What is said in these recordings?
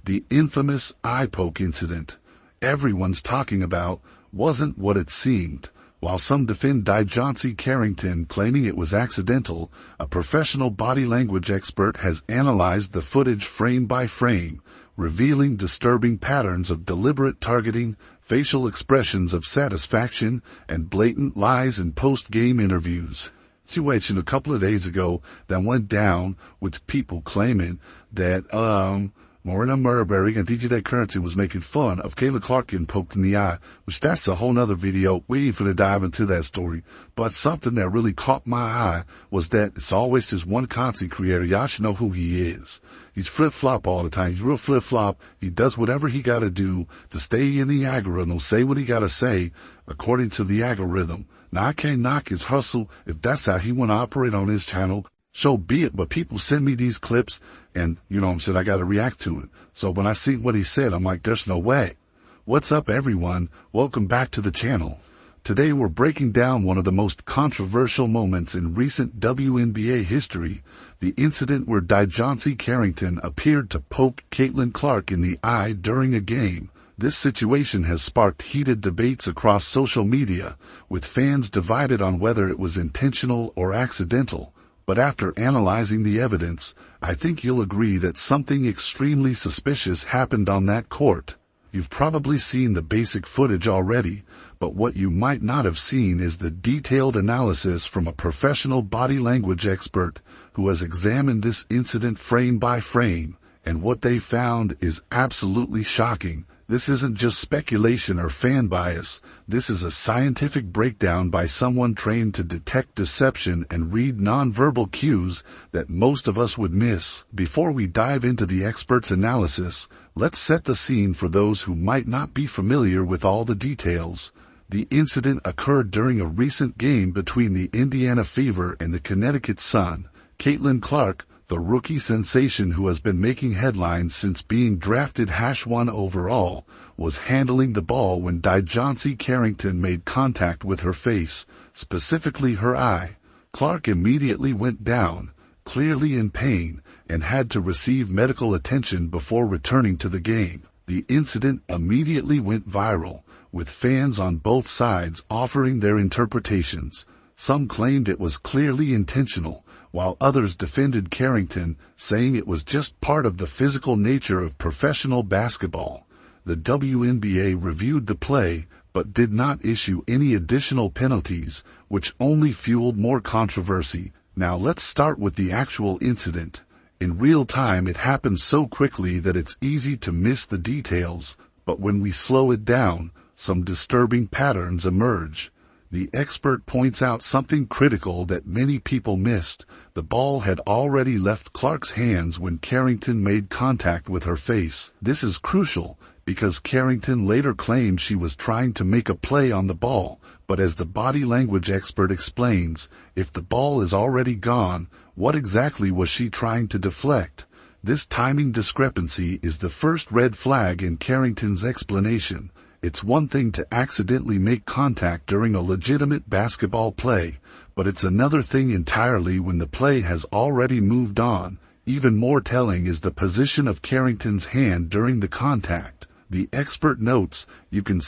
The infamous eye poke incident everyone's talking about wasn't what it seemed. While some defend Dijonsi Carrington, claiming it was accidental, a professional body language expert has analyzed the footage frame by frame, revealing disturbing patterns of deliberate targeting, facial expressions of satisfaction, and blatant lies in post-game interviews. Situation a couple of days ago that went down with people claiming that Morena Murberry and DJ Currency was making fun of Caitlin Clark getting poked in the eye, which that's a whole nother video. We ain't finna dive into that story. But something that really caught my eye was that it's always just one content creator. Y'all should know who he is. He's flip-flop all the time. He's real flip-flop. He does whatever he gotta do to stay in the algorithm, say what he gotta say according to the algorithm. Now I can't knock his hustle if that's how he wanna operate on his channel. So be it, but people send me these clips and, you know what I'm saying, I gotta react to it. So when I see what he said, I'm like, there's no way. What's up, everyone? Welcome back to the channel. Today we're breaking down one of the most controversial moments in recent WNBA history, the incident where Dijonsi Carrington appeared to poke Caitlin Clark in the eye during a game. This situation has sparked heated debates across social media, with fans divided on whether it was intentional or accidental. But after analyzing the evidence, I think you'll agree that something extremely suspicious happened on that court. You've probably seen the basic footage already, but what you might not have seen is the detailed analysis from a professional body language expert who has examined this incident frame by frame, and what they found is absolutely shocking. This isn't just speculation or fan bias. This is a scientific breakdown by someone trained to detect deception and read nonverbal cues that most of us would miss. Before we dive into the expert's analysis, let's set the scene for those who might not be familiar with all the details. The incident occurred during a recent game between the Indiana Fever and the Connecticut Sun. Caitlin Clark, the rookie sensation who has been making headlines since being drafted #1 overall, was handling the ball when Dijonsi Carrington made contact with her face, specifically her eye. Clark immediately went down, clearly in pain, and had to receive medical attention before returning to the game. The incident immediately went viral, with fans on both sides offering their interpretations. Some claimed it was clearly intentional, while others defended Carrington, saying it was just part of the physical nature of professional basketball. The WNBA reviewed the play, but did not issue any additional penalties, which only fueled more controversy. Now let's start with the actual incident. In real time, it happened so quickly that it's easy to miss the details, but when we slow it down, some disturbing patterns emerge. The expert points out something critical that many people missed. The ball had already left Clark's hands when Carrington made contact with her face. This is crucial because Carrington later claimed she was trying to make a play on the ball, but as the body language expert explains, if the ball is already gone, what exactly was she trying to deflect? This timing discrepancy is the first red flag in Carrington's explanation. It's one thing to accidentally make contact during a legitimate basketball play, but it's another thing entirely when the play has already moved on. Even more telling is the position of Carrington's hand during the contact. The expert notes, you can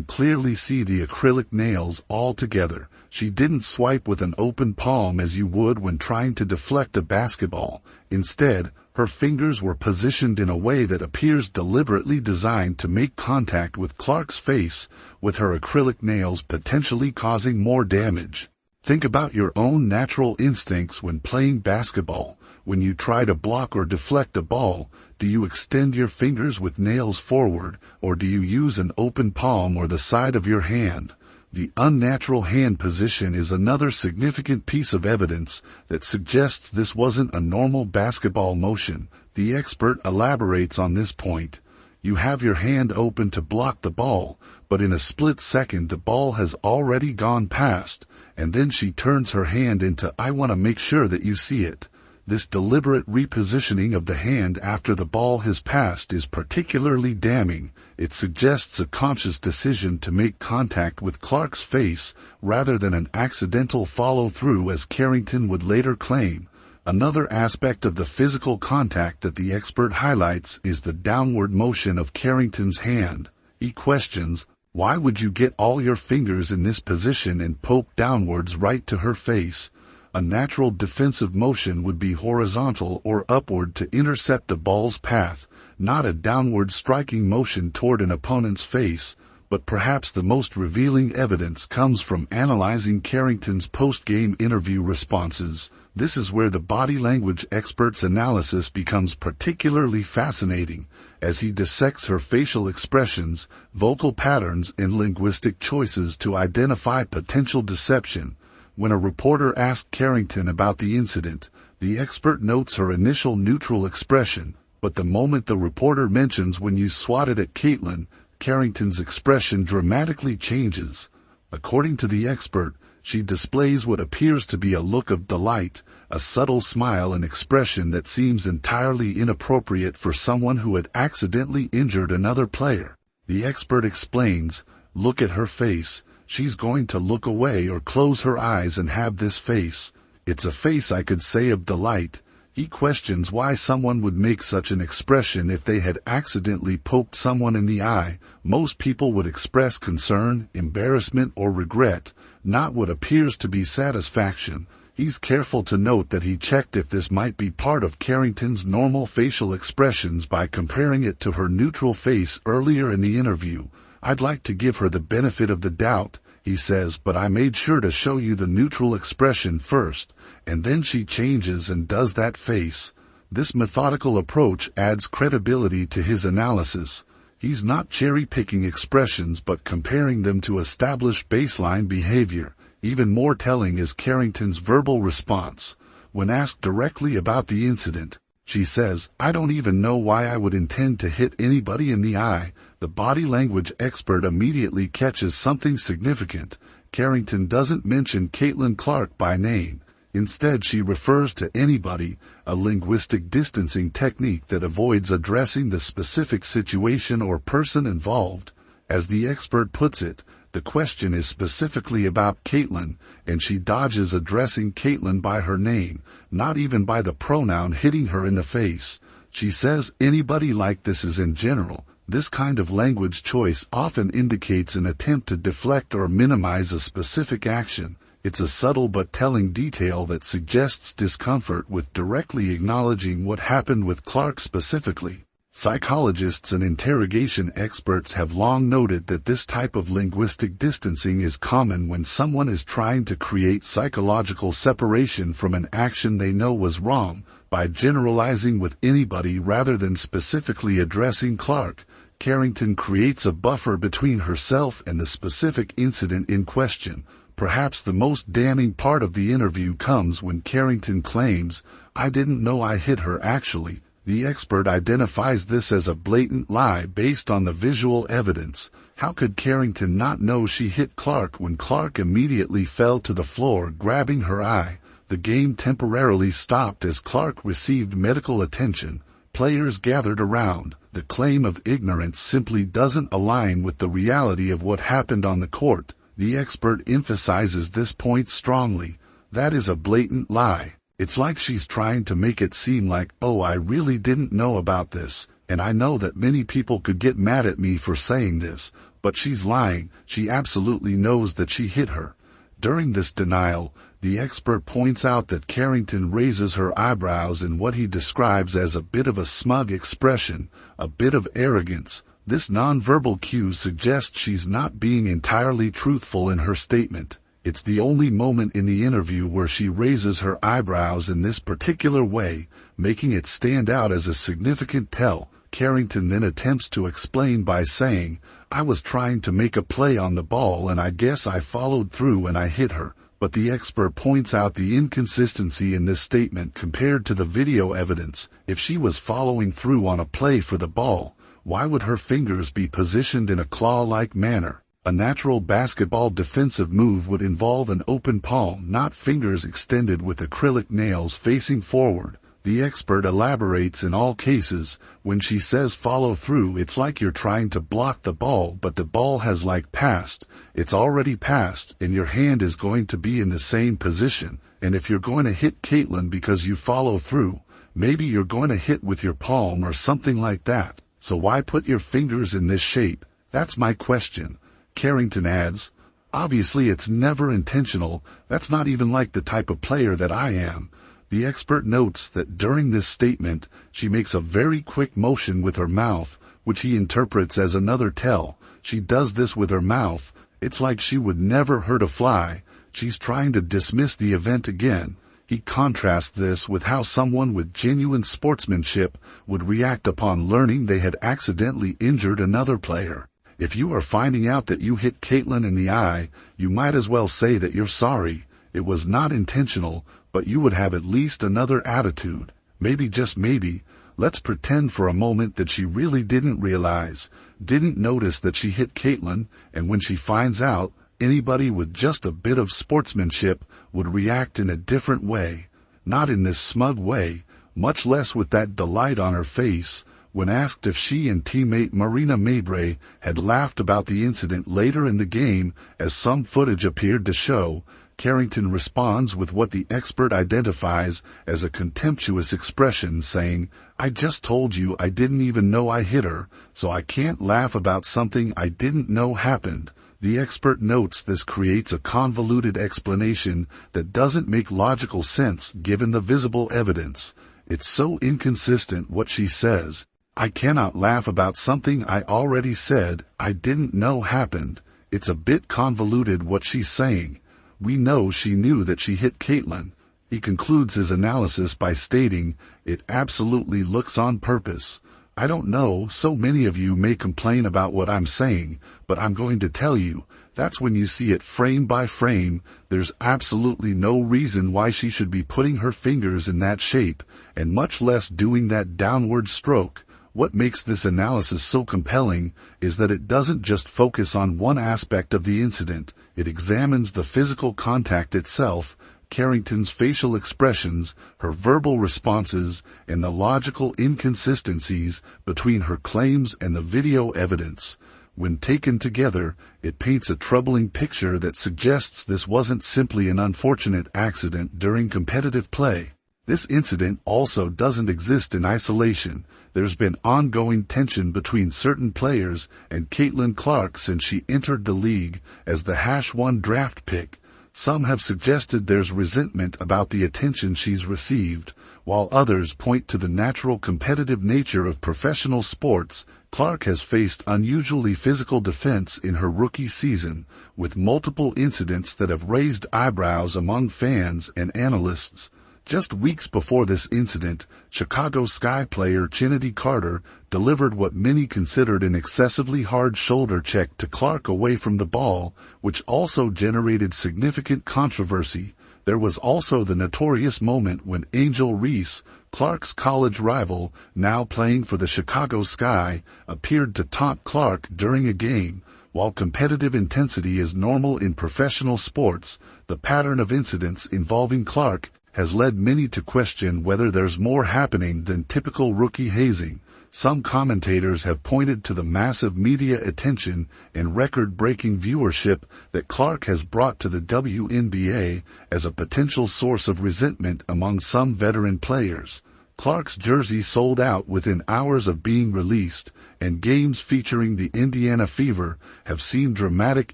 clearly see the acrylic nails all together. She didn't swipe with an open palm as you would when trying to deflect a basketball. Instead, her fingers were positioned in a way that appears deliberately designed to make contact with Clark's face, with her acrylic nails potentially causing more damage. Think about your own natural instincts when playing basketball. When you try to block or deflect a ball, do you extend your fingers with nails forward, or do you use an open palm or the side of your hand? The unnatural hand position is another significant piece of evidence that suggests this wasn't a normal basketball motion. The expert elaborates on this point. You have your hand open to block the ball, but in a split second the ball has already gone past, and then she turns her hand into "I want to make sure that you see it." This deliberate repositioning of the hand after the ball has passed is particularly damning. It suggests a conscious decision to make contact with Clark's face rather than an accidental follow-through as Carrington would later claim. Another aspect of the physical contact that the expert highlights is the downward motion of Carrington's hand. He questions, why would you get all your fingers in this position and poke downwards right to her face? A natural defensive motion would be horizontal or upward to intercept a ball's path, not a downward striking motion toward an opponent's face. But perhaps the most revealing evidence comes from analyzing Carrington's post-game interview responses. This is where the body language expert's analysis becomes particularly fascinating, as he dissects her facial expressions, vocal patterns, and linguistic choices to identify potential deception. When a reporter asked Carrington about the incident, the expert notes her initial neutral expression, but the moment the reporter mentions when you swatted at Caitlin, Carrington's expression dramatically changes. According to the expert, she displays what appears to be a look of delight, a subtle smile and expression that seems entirely inappropriate for someone who had accidentally injured another player. The expert explains, look at her face. She's going to look away or close her eyes and have this face. It's a face, I could say, of delight. He questions why someone would make such an expression if they had accidentally poked someone in the eye. Most people would express concern, embarrassment, or regret, not what appears to be satisfaction. He's careful to note that he checked if this might be part of Carrington's normal facial expressions by comparing it to her neutral face earlier in the interview. I'd like to give her the benefit of the doubt, he says, but I made sure to show you the neutral expression first, and then she changes and does that face. This methodical approach adds credibility to his analysis. He's not cherry-picking expressions but comparing them to established baseline behavior. Even more telling is Carrington's verbal response. When asked directly about the incident, she says, I don't even know why I would intend to hit anybody in the eye. The body language expert immediately catches something significant. Carrington doesn't mention Caitlin Clark by name. Instead, she refers to anybody, a linguistic distancing technique that avoids addressing the specific situation or person involved. As the expert puts it, the question is specifically about Caitlin, and she dodges addressing Caitlin by her name, not even by the pronoun hitting her in the face. She says anybody like this is in general. This kind of language choice often indicates an attempt to deflect or minimize a specific action. It's a subtle but telling detail that suggests discomfort with directly acknowledging what happened with Clark specifically. Psychologists and interrogation experts have long noted that this type of linguistic distancing is common when someone is trying to create psychological separation from an action they know was wrong. By generalizing with anybody rather than specifically addressing Clark, Carrington creates a buffer between herself and the specific incident in question. Perhaps the most damning part of the interview comes when Carrington claims, I didn't know I hit her actually. The expert identifies this as a blatant lie based on the visual evidence. How could Carrington not know she hit Clark when Clark immediately fell to the floor, grabbing her eye? The game temporarily stopped as Clark received medical attention. Players gathered around. The claim of ignorance simply doesn't align with the reality of what happened on the court. The expert emphasizes this point strongly. That is a blatant lie. It's like she's trying to make it seem like, oh, I really didn't know about this, and I know that many people could get mad at me for saying this, but she's lying. She absolutely knows that she hit her. During this denial, the expert points out that Carrington raises her eyebrows in what he describes as a bit of a smug expression, a bit of arrogance. This nonverbal cue suggests she's not being entirely truthful in her statement. It's the only moment in the interview where she raises her eyebrows in this particular way, making it stand out as a significant tell. Carrington then attempts to explain by saying, I was trying to make a play on the ball and I guess I followed through and I hit her. But the expert points out the inconsistency in this statement compared to the video evidence. If she was following through on a play for the ball, why would her fingers be positioned in a claw-like manner? A natural basketball defensive move would involve an open palm, not fingers extended with acrylic nails facing forward. The expert elaborates in all cases, when she says follow through, it's like you're trying to block the ball, but the ball has passed. It's already passed, and your hand is going to be in the same position. And if you're going to hit Caitlin because you follow through, maybe you're going to hit with your palm or something like that. So why put your fingers in this shape? That's my question. Carrington adds, obviously it's never intentional. That's not even like the type of player that I am. The expert notes that during this statement, she makes a very quick motion with her mouth, which he interprets as another tell. She does this with her mouth. It's like she would never hurt a fly. She's trying to dismiss the event again. He contrasts this with how someone with genuine sportsmanship would react upon learning they had accidentally injured another player. If you are finding out that you hit Caitlin in the eye, you might as well say that you're sorry. It was not intentional, but you would have at least another attitude. Maybe, just maybe, let's pretend for a moment that she really didn't notice that she hit Caitlin, and when she finds out, anybody with just a bit of sportsmanship would react in a different way. Not in this smug way, much less with that delight on her face. When asked if she and teammate Marina Mabre had laughed about the incident later in the game, as some footage appeared to show, Carrington responds with what the expert identifies as a contemptuous expression, saying, I just told you I didn't even know I hit her, so I can't laugh about something I didn't know happened. The expert notes this creates a convoluted explanation that doesn't make logical sense given the visible evidence. It's so inconsistent what she says. I cannot laugh about something I already said I didn't know happened. It's a bit convoluted what she's saying. We know she knew that she hit Caitlin. He concludes his analysis by stating, it absolutely looks on purpose. I don't know, so many of you may complain about what I'm saying, but I'm going to tell you, that's when you see it frame by frame. There's absolutely no reason why she should be putting her fingers in that shape, and much less doing that downward stroke. What makes this analysis so compelling is that it doesn't just focus on one aspect of the incident. It examines the physical contact itself, Carrington's facial expressions, her verbal responses, and the logical inconsistencies between her claims and the video evidence. When taken together, it paints a troubling picture that suggests this wasn't simply an unfortunate accident during competitive play. This incident also doesn't exist in isolation. There's been ongoing tension between certain players and Caitlin Clark since she entered the league as the #1 draft pick. Some have suggested there's resentment about the attention she's received, while others point to the natural competitive nature of professional sports. Clark has faced unusually physical defense in her rookie season, with multiple incidents that have raised eyebrows among fans and analysts. Just weeks before this incident, Chicago Sky player Chennedy Carter delivered what many considered an excessively hard shoulder check to Clark away from the ball, which also generated significant controversy. There was also the notorious moment when Angel Reese, Clark's college rival, now playing for the Chicago Sky, appeared to taunt Clark during a game. While competitive intensity is normal in professional sports, the pattern of incidents involving Clark has led many to question whether there's more happening than typical rookie hazing. Some commentators have pointed to the massive media attention and record-breaking viewership that Clark has brought to the WNBA as a potential source of resentment among some veteran players. Clark's jersey sold out within hours of being released, and games featuring the Indiana Fever have seen dramatic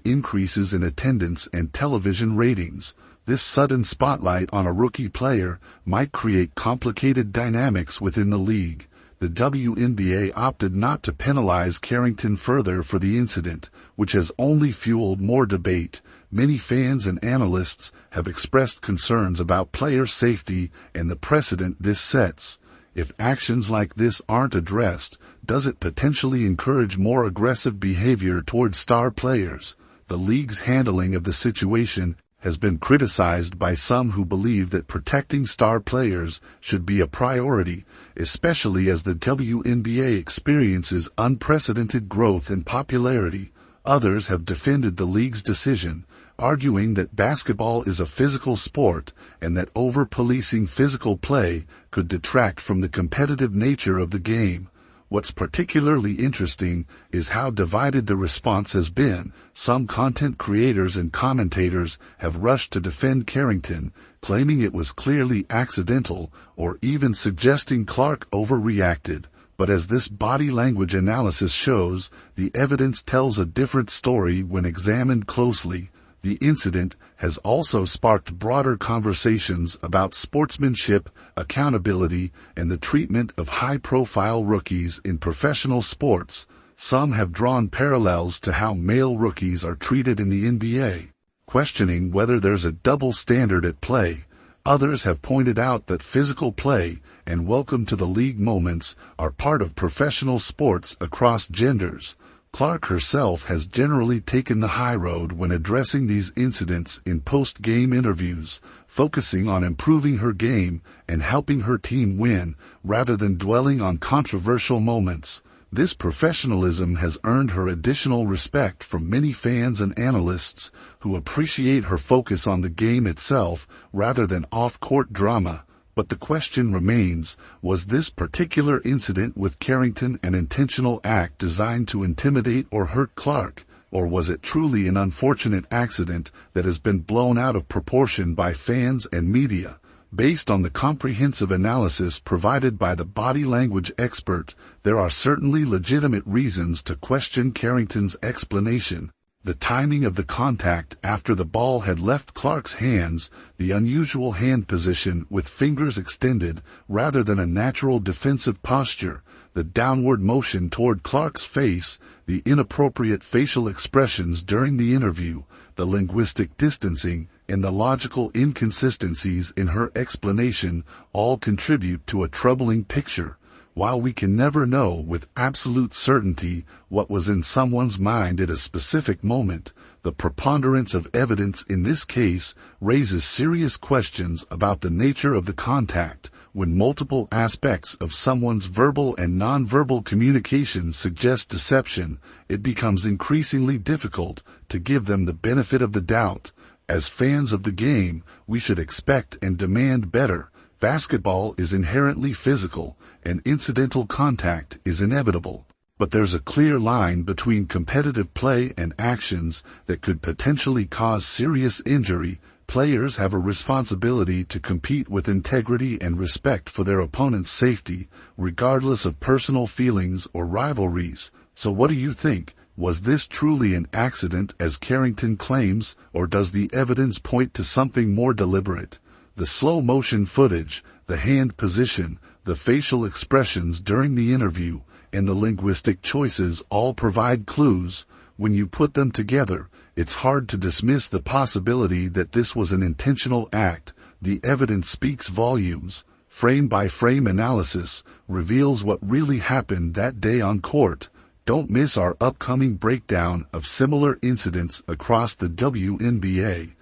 increases in attendance and television ratings. This sudden spotlight on a rookie player might create complicated dynamics within the league. The WNBA opted not to penalize Carrington further for the incident, which has only fueled more debate. Many fans and analysts have expressed concerns about player safety and the precedent this sets. If actions like this aren't addressed, does it potentially encourage more aggressive behavior towards star players? The league's handling of the situation has been criticized by some who believe that protecting star players should be a priority, especially as the WNBA experiences unprecedented growth in popularity. Others have defended the league's decision, arguing that basketball is a physical sport and that over-policing physical play could detract from the competitive nature of the game. What's particularly interesting is how divided the response has been. Some content creators and commentators have rushed to defend Carrington, claiming it was clearly accidental or even suggesting Clark overreacted. But as this body language analysis shows, the evidence tells a different story when examined closely. The incident has also sparked broader conversations about sportsmanship, accountability, and the treatment of high-profile rookies in professional sports. Some have drawn parallels to how male rookies are treated in the NBA, questioning whether there's a double standard at play. Others have pointed out that physical play and welcome to the league moments are part of professional sports across genders. Clark herself has generally taken the high road when addressing these incidents in post-game interviews, focusing on improving her game and helping her team win, rather than dwelling on controversial moments. This professionalism has earned her additional respect from many fans and analysts who appreciate her focus on the game itself rather than off-court drama. But the question remains, was this particular incident with Carrington an intentional act designed to intimidate or hurt Clark, or was it truly an unfortunate accident that has been blown out of proportion by fans and media? Based on the comprehensive analysis provided by the body language expert, there are certainly legitimate reasons to question Carrington's explanation. The timing of the contact after the ball had left Clark's hands, the unusual hand position with fingers extended rather than a natural defensive posture, the downward motion toward Clark's face, the inappropriate facial expressions during the interview, the linguistic distancing, and the logical inconsistencies in her explanation all contribute to a troubling picture. While we can never know with absolute certainty what was in someone's mind at a specific moment, the preponderance of evidence in this case raises serious questions about the nature of the contact. When multiple aspects of someone's verbal and nonverbal communication suggest deception, it becomes increasingly difficult to give them the benefit of the doubt. As fans of the game, we should expect and demand better. Basketball is inherently physical, and incidental contact is inevitable. But there's a clear line between competitive play and actions that could potentially cause serious injury. Players have a responsibility to compete with integrity and respect for their opponent's safety, regardless of personal feelings or rivalries. So what do you think? Was this truly an accident as Carrington claims, or does the evidence point to something more deliberate? The slow motion footage, the hand position, the facial expressions during the interview, and the linguistic choices all provide clues. When you put them together, it's hard to dismiss the possibility that this was an intentional act. The evidence speaks volumes. Frame-by-frame analysis reveals what really happened that day on court. Don't miss our upcoming breakdown of similar incidents across the WNBA.